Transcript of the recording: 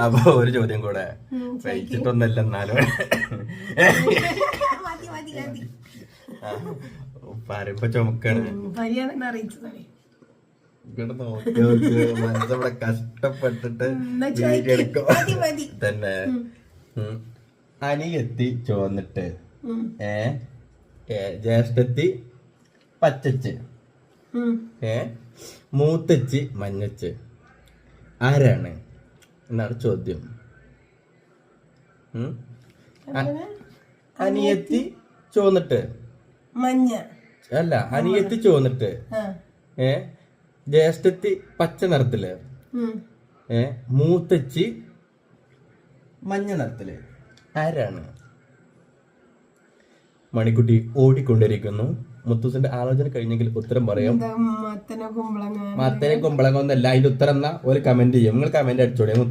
അപ്പൊ ഒരു ചോദ്യം കൂടെ കഴിച്ചിട്ടൊന്നല്ല എന്നാലും പറയുമ്പോ ചുമക്കാണ് മനസ്സവിടെ കഷ്ടപ്പെട്ടിട്ട് തന്നെ അനിയത്തി ചോന്നിട്ട് ജ്യേഷ്ഠത്തി പച്ചച്ച് മൂത്തച്ച് മഞ്ഞച്ച് ആരാണ് എന്നാണ് ചോദ്യം. അനിയത്തി ചോന്നിട്ട് മഞ്ഞ അല്ല, അനിയത്തി ചോന്നിട്ട് ജ്യേഷ്ഠത്തി പച്ച നിറത്തില് മൂത്തച്ചി മഞ്ഞ നിറത്തില് ആരാണ്? മണിക്കുട്ടി ഓടിക്കൊണ്ടിരിക്കുന്നു. മുത്തൂസിന്റെ ആലോചന കഴിഞ്ഞെങ്കിൽ ഉത്തരം പറയാം. മത്തനെ കുമ്പളങ്ങ ഒന്നല്ല, അതിന്റെ ഉത്തരം എന്നാ ഒരു കമന്റ് ചെയ്യും. നിങ്ങൾ കമന്റ് അടിച്ചോളൂ.